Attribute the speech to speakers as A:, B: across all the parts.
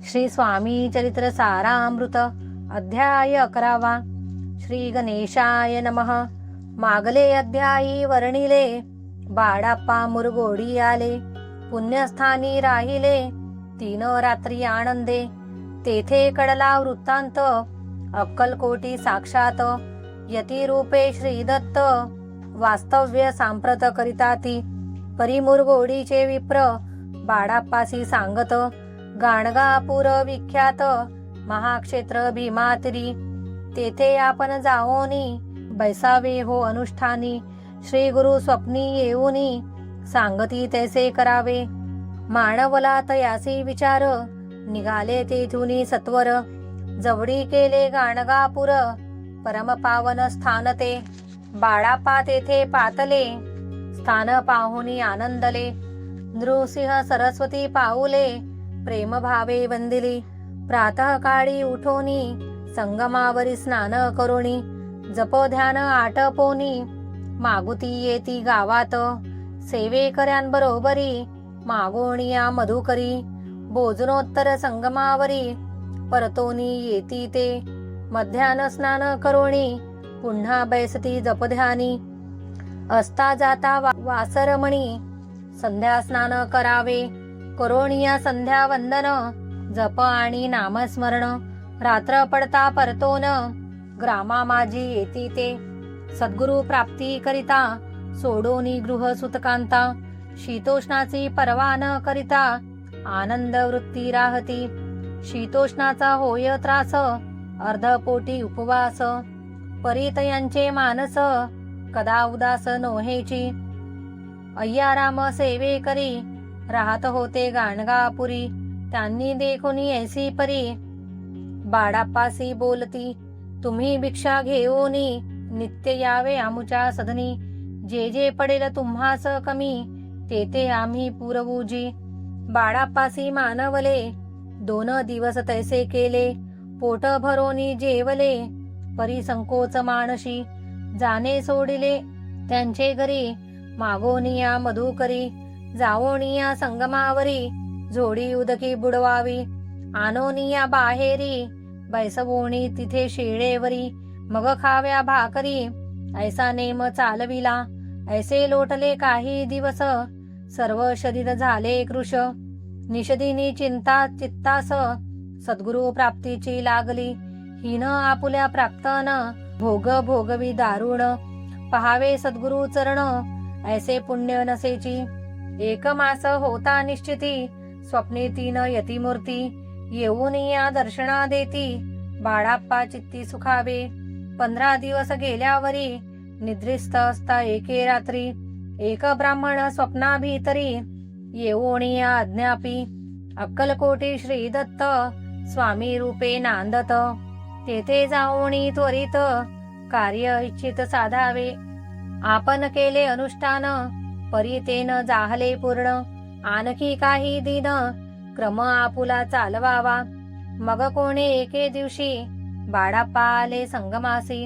A: श्री स्वामी चरित्र सारामृत अध्याय 11. श्री गणेशाय नमः. मागले अध्यायी वर्णिले. बाळाप्पा मुरगोडी आले. पुण्यस्थानी राहिले 3 रात्री आनंदे. तेथे कडला वृत्तांत अक्कलकोटी साक्षात. यतिरूपे श्रीदत्त वास्तव्य सांप्रत करिताती. परी मुरगोडीचे विप्र बाळाप्पासी सांगत. गाणगापूर विख्यात महाक्षेत्र भीमातिरी. तेथे आपण जाओनी बैसावे हो अनुष्ठानी. श्री गुरु स्वप्नी येऊनी सांगती तैसे करावे. मानवला तयासी विचार निघाले तेथुनी सत्वर. जवडी केले गाणगापूर परम पावन स्थान ते. बाळाप्पा तेथे पातले स्थान पाहुनी आनंदले. नृसिंह सरस्वती पाऊले प्रेम भावे वंदिली. प्रातः काळी उठोनी संगमावरी स्नान करोनी. जप ध्यान आटपोनी मागुती येती गावात. सेवेकऱ्यांबरोबरी मागोणिया मधुकरी. भोजनोत्तर संगमावरी परतोनी येती ते. मध्यान स्नान करोणी पुन्हा बैसती जपध्यानी. असता जाता वासरमणी संध्या स्नान करावे. करोणिया संध्या वंदन जप आणि नामस्मरण. रात्र पडता परतोन ग्रामा माझी येती ते. सद्गुरु प्राप्ती करिता सोडोनी गृह सुतकांता. शीतोष्णाची पर्वा न करिता आनंद वृत्ती राहती. शीतोष्णाचा होय त्रास अर्धपोटी उपवास. परितयांचे मानस कदा उदास नोहेची. अय्याराम सेवे करी राहत होते गाणगापुरी. त्यांनी देखोनी ऐसी परी बाळाप्पासी बोलती. तुम्ही भिक्षा घेऊनी नित्य यावे आमुच्या सदनी. जे जे पडेल तुम्हास कमी ते ते आम्ही पुरवूजी. बाळाप्पासी मानवले 2 दिवस तैसे केले. पोट भरोनी जेवले परी संकोच मानशी. जाणे सोडिले त्यांचे घरी मागोनिया मधुकरी. जावोनिया संगमावरी झोडी उदकी बुडवावी. आनोनिया बाहेरी बैसवोणी तिथे शिळेवरी. मग खाव्या भाकरी ऐसा नेम चालविला. ऐसे लोटले काही दिवस सर्व शरीर झाले कृश. निषदिनी चिंता चित्तास सद्गुरु प्राप्तीची लागली. हिन आपुल्या प्राप्तन भोग भोगवी दारुण. पहावे सद्गुरु चरण ऐसे पुण्य नसेची. 1 मास होता निश्चिती स्वप्ने 3 यतिमूर्ती. येऊन या दर्शना देती बाळाप्पा चित्ती सुखावे. 15 दिवस गेल्यावरी निद्रिस्त असता एके रात्री. एक ब्राह्मण स्वप्नाभितरी येऊन या अज्ञापी. अक्कलकोटी श्रीदत्त स्वामी रूपे नांदत. तेथे जाऊनी त्वरित कार्य इच्छित साधावे. आपण केले अनुष्ठान परितेन जाहले पूर्ण. आणखी काही दिन क्रम आपुला चालवावा. मग कोणे एके दिवशी बाळाप्पा आले संगमासी.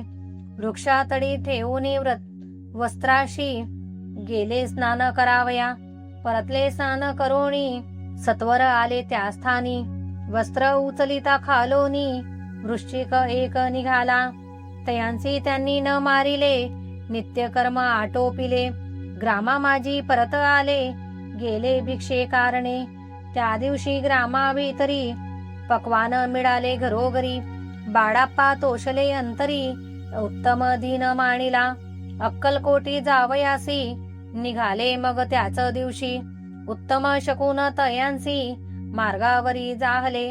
A: वृक्षातडी ठेवूनी वस्त्राशी गेले स्नान करावया. परतले स्नान करोणी सत्वर आले त्या स्थानी. वस्त्र उचलिता खालोनी वृश्चिक एक निघाला. तयांसी त्यांनी न मारिले नित्यकर्म आटोपिले. ग्रामा माझी परत आले गेले भिक्षे कारणे. त्या दिवशी ग्रामाभितरी पक्वान मिळाले घरोघरी. बाळाप्पा तोषले अंतरी उत्तम दिन मानिला. अक्कलकोटी जावयासी निघाले मग त्याच दिवशी. उत्तम शकुन तयांसी मार्गावरी जाहले.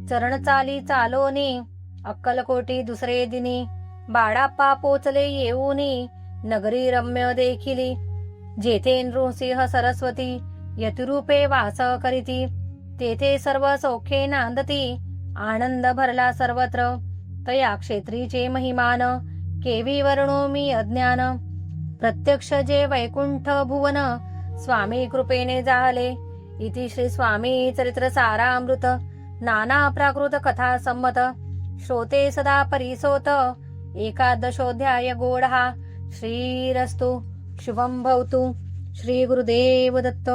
A: चरण चाली चालोनी अक्कलकोटी दुसरे दिनी. बाळाप्पा पोचले येऊनी नगरी रम्य देखिली. जेथे नृसिंह सरस्वती यतिरूपे वास करीती. तेथे सर्व सौख्ये नांदती. आनंद भरला सर्वत्र. तया क्षेत्रीचे महिमान केवी वर्णो मी अज्ञान. प्रत्यक्ष जे वैकुंठ भुवन स्वामी कृपेने जाहले. इति श्री स्वामी चरित्र सारामृत नाना प्राकृत कथा संमत. श्रोते सदा परिसोत 11ोऽध्याय गोढा. श्रीरस्तु शुभं भवतु. श्री गुरुदेव दत्त.